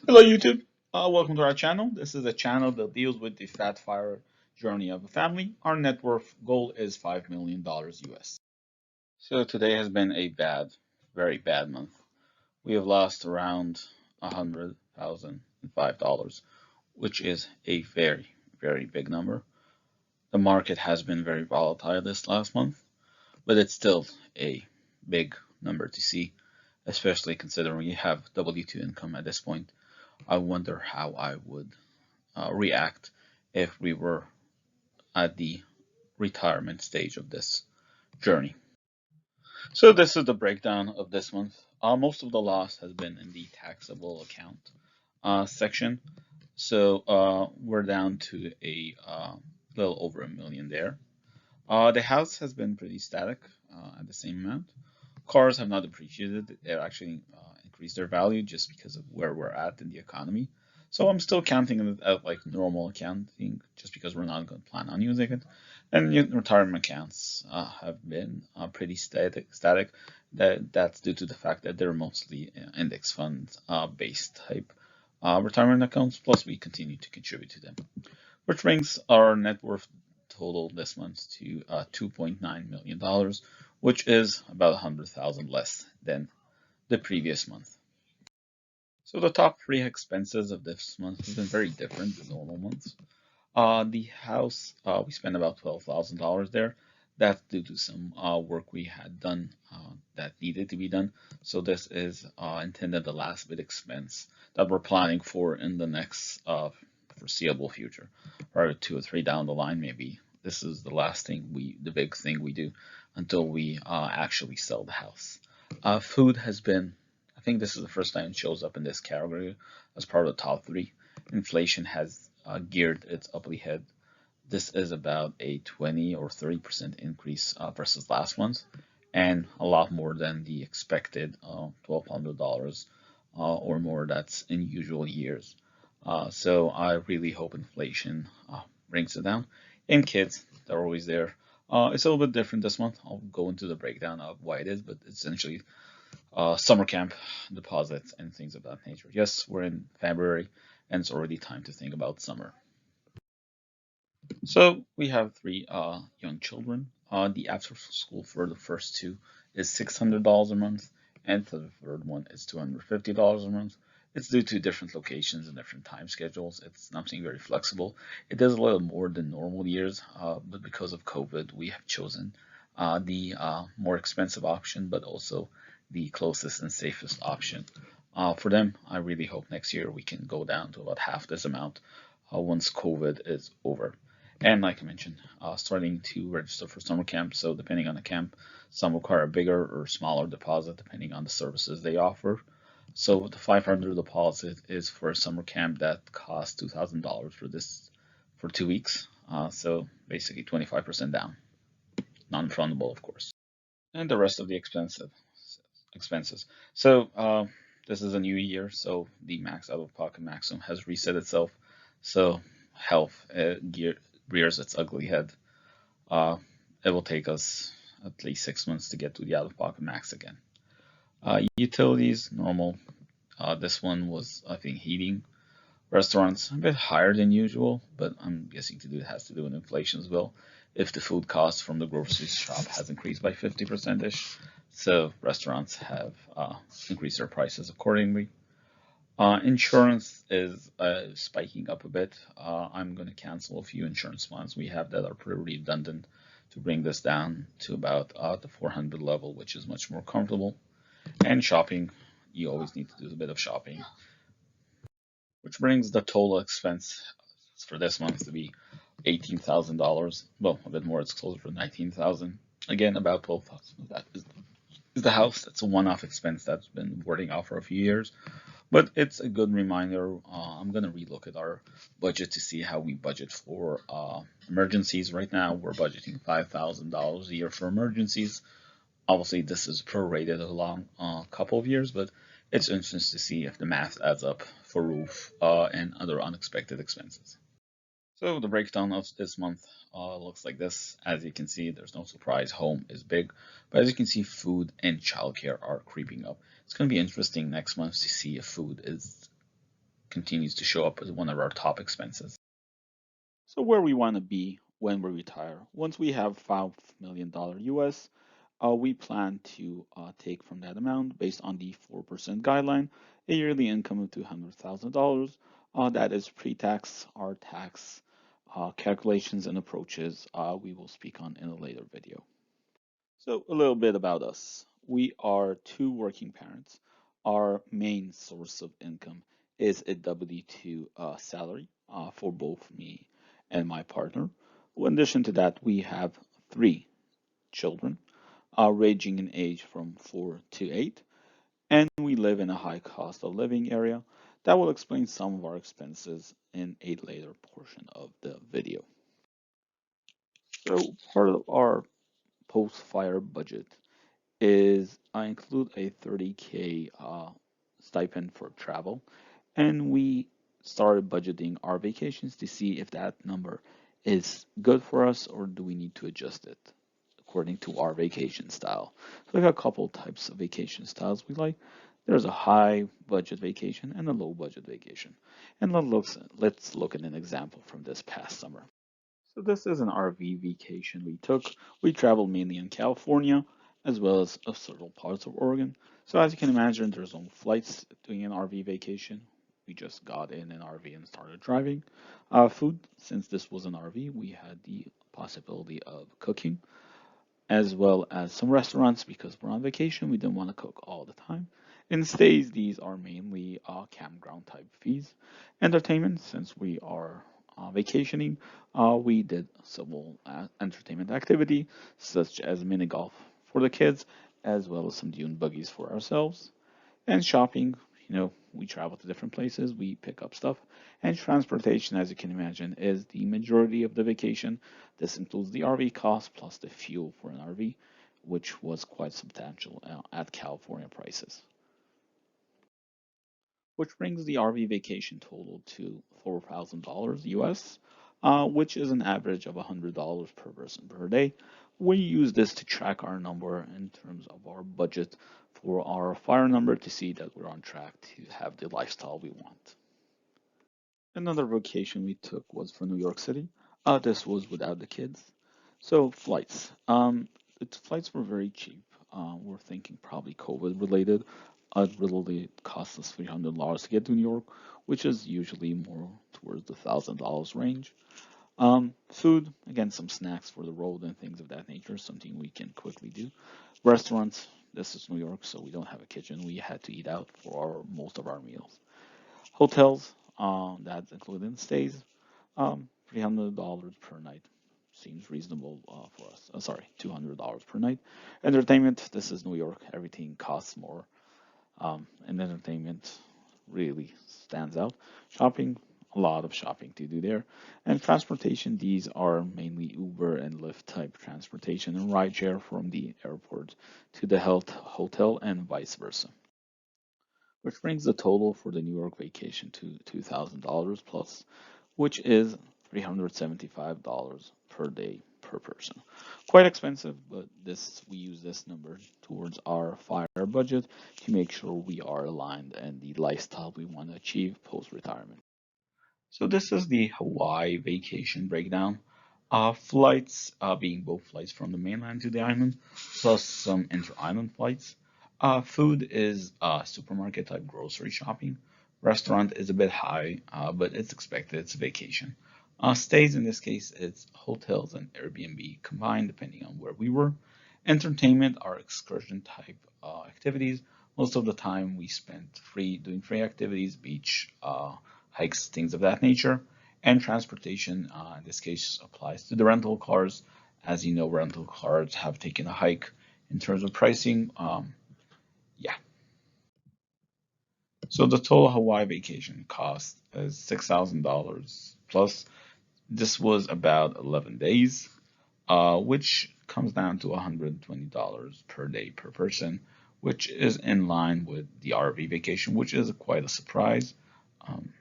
Hello YouTube, welcome to our channel. This is a channel that deals with the FatFIRE journey of a family. Our net worth goal is $5 million US. So today has been a very bad month. We have lost around $100,005, which is a very big number. The market has been very volatile this last month, but it's still a big number to see, especially considering you have W-2 income at this point. I wonder how I would react if we were at the retirement stage of this journey. So this is the breakdown of this month. Most of the loss has been in the taxable account section. So we're down to a little over $1 million there. The house has been pretty static at the same amount. Cars have not appreciated. They actually increased their value just because of where we're at in the economy. So I'm still counting it as like normal accounting just because we're not going to plan on using it. And retirement accounts have been pretty static. That's due to the fact that they're mostly index fund based type retirement accounts. Plus, we continue to contribute to them, which brings our net worth total this month to $2.9 million, which is about 100,000 less than the previous month. So the top three expenses of this month have been very different than normal months. The house, we spent about $12,000 there. That's due to some work we had done that needed to be done. So this is intended the last bit expense that we're planning for in the next foreseeable future, or 2 or 3 down the line maybe. This is the big thing we do until we actually sell the house. Food has been, I think this is the first time it shows up in this category as part of the top three. Inflation has geared its ugly head. This is about a 20 or 30% increase versus last month, and a lot more than the expected $1,200 or more that's in usual years. So I really hope inflation brings it down. And kids, they're always there. It's a little bit different this month. I'll go into the breakdown of why it is, but essentially summer camp deposits and things of that nature. Yes, we're in February and it's already time to think about summer. So we have three young children. The after school for the first two is $600 a month, and for the third one is $250 a month. It's due to different locations and different time schedules. It's nothing very flexible. It is a little more than normal years, but because of COVID, we have chosen the more expensive option, but also the closest and safest option. For them, I really hope next year we can go down to about half this amount once COVID is over. And like I mentioned, starting to register for summer camp. So depending on the camp, some require a bigger or smaller deposit depending on the services they offer. So the 500 deposit is for a summer camp that costs $2,000 for 2 weeks. So basically 25% down, non-refundable, of course. And the rest of the expenses. So this is a new year, so the max out-of-pocket maximum has reset itself. So health rears its ugly head. Uh, it will take us at least 6 months to get to the out-of-pocket max again. Utilities, normal. This one was, I think, heating. Restaurants, a bit higher than usual, but I'm guessing it has to do with inflation as well. If the food cost from the grocery shop has increased by 50% ish, so restaurants have increased their prices accordingly. Insurance is spiking up a bit. I'm going to cancel a few insurance plans we have that are pretty redundant to bring this down to about the 400 level, which is much more comfortable. And shopping, you always need to do a bit of shopping, which brings the total expense for this month to be $18,000. Well, a bit more, it's closer to 19,000. Again, about 12,000 of that is the house. That's a one-off expense that's been warding off for a few years. But it's a good reminder. I'm going to relook at our budget to see how we budget for emergencies. Right now, we're budgeting $5,000 a year for emergencies. Obviously, this is prorated along a couple of years, but it's interesting to see if the math adds up for roof and other unexpected expenses. So the breakdown of this month looks like this. As you can see, there's no surprise. Home is big, but as you can see, food and childcare are creeping up. It's going to be interesting next month to see if food is continues to show up as one of our top expenses. So where we want to be when we retire. Once we have $5 million US, we plan to take from that amount based on the 4% guideline, a yearly income of $200,000. That is pre-tax. Our tax calculations and approaches we will speak on in a later video. So a little bit about us. We are two working parents. Our main source of income is a W-2 salary for both me and my partner. In addition to that, we have three children, ranging in age from 4 to 8, and we live in a high cost of living area. That will explain some of our expenses in a later portion of the video. So part of our post-fire budget is I include a 30K stipend for travel, and we started budgeting our vacations to see if that number is good for us or do we need to adjust it according to our vacation style. So we got a couple types of vacation styles we like. There's a high budget vacation and a low budget vacation. And let's look at an example from this past summer. So this is an RV vacation we took. We traveled mainly in California as well as several parts of Oregon. So as you can imagine, there's no flights doing an RV vacation. We just got in an RV and started driving. Food, since this was an RV, we had the possibility of cooking as well as some restaurants because we're on vacation. We didn't want to cook all the time. In stays, these are mainly campground type fees. Entertainment, since we are vacationing, we did several entertainment activity such as mini golf for the kids, as well as some dune buggies for ourselves. And shopping, we travel to different places, we pick up stuff. And transportation, as you can imagine, is the majority of the vacation. This includes the RV cost plus the fuel for an RV, which was quite substantial at California prices. Which brings the RV vacation total to $4,000 US, which is an average of $100 per person per day. We use this to track our number in terms of our budget for our fire number to see that we're on track to have the lifestyle we want. Another vacation we took was for New York City. This was without the kids. So flights. The flights were very cheap. We're thinking probably COVID related. It really cost us $300 to get to New York, which is usually more towards the $1,000 range. Food, again, some snacks for the road and things of that nature, something we can quickly do. Restaurants, this is New York, so we don't have a kitchen. We had to eat out for most of our meals. Hotels, that's including stays, $300 per night. Seems reasonable for us. Sorry, $200 per night. Entertainment, this is New York. Everything costs more. And entertainment really stands out. Shopping, a lot of shopping to do there. And transportation, these are mainly Uber and Lyft type transportation and rideshare from the airport to the health hotel and vice versa. Which brings the total for the New York vacation to $2,000 plus, which is $375 per day per person. Quite expensive, but we use this number towards our fire budget to make sure we are aligned and the lifestyle we want to achieve post retirement. So this is the Hawaii vacation breakdown. Flights being both flights from the mainland to the island, plus some inter-island flights. Food is supermarket type grocery shopping. Restaurant is a bit high, but it's expected. It's a vacation. Stays in this case, it's hotels and Airbnb combined, depending on where we were. Entertainment are excursion type activities. Most of the time we spent doing free activities, beach, hikes, things of that nature. And transportation, in this case, applies to the rental cars. As you know, rental cars have taken a hike in terms of pricing. Yeah. So the total Hawaii vacation cost is $6,000 plus. This was about 11 days, which comes down to $120 per day per person, which is in line with the RV vacation, which is quite a surprise. Um,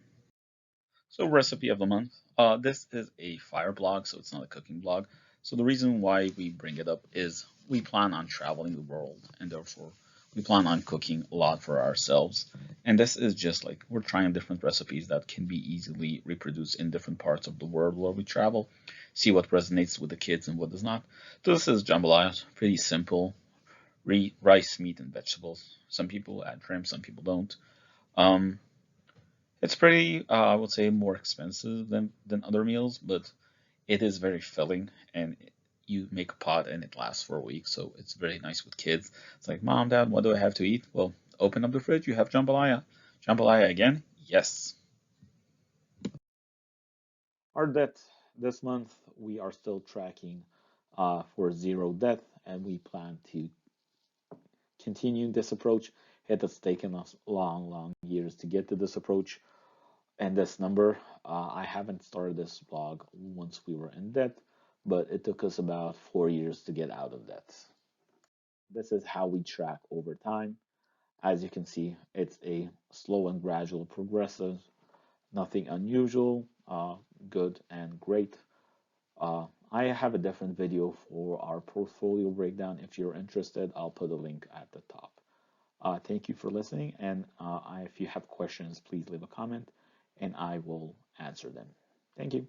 So recipe of the month. This is a fire blog, so it's not a cooking blog. So the reason why we bring it up is we plan on traveling the world, and therefore we plan on cooking a lot for ourselves. And this is just like we're trying different recipes that can be easily reproduced in different parts of the world where we travel, see what resonates with the kids and what does not. So this is jambalaya, pretty simple, rice, meat, and vegetables. Some people add shrimp, some people don't. Um, it's pretty, I would say, more expensive than other meals, but it is very filling, and you make a pot and it lasts for a week, so it's very nice with kids. It's like, Mom, Dad, what do I have to eat? Well, open up the fridge, you have jambalaya. Jambalaya again? Yes. Our debt this month, we are still tracking for zero debt, and we plan to continue this approach. It has taken us long, long years to get to this approach and this number. I haven't started this blog once we were in debt, but it took us about 4 years to get out of debt. This is how we track over time. As you can see, it's a slow and gradual progressive, nothing unusual, good and great. I have a different video for our portfolio breakdown. If you're interested, I'll put a link at the top. Thank you for listening, and if you have questions, please leave a comment and I will answer them. Thank you.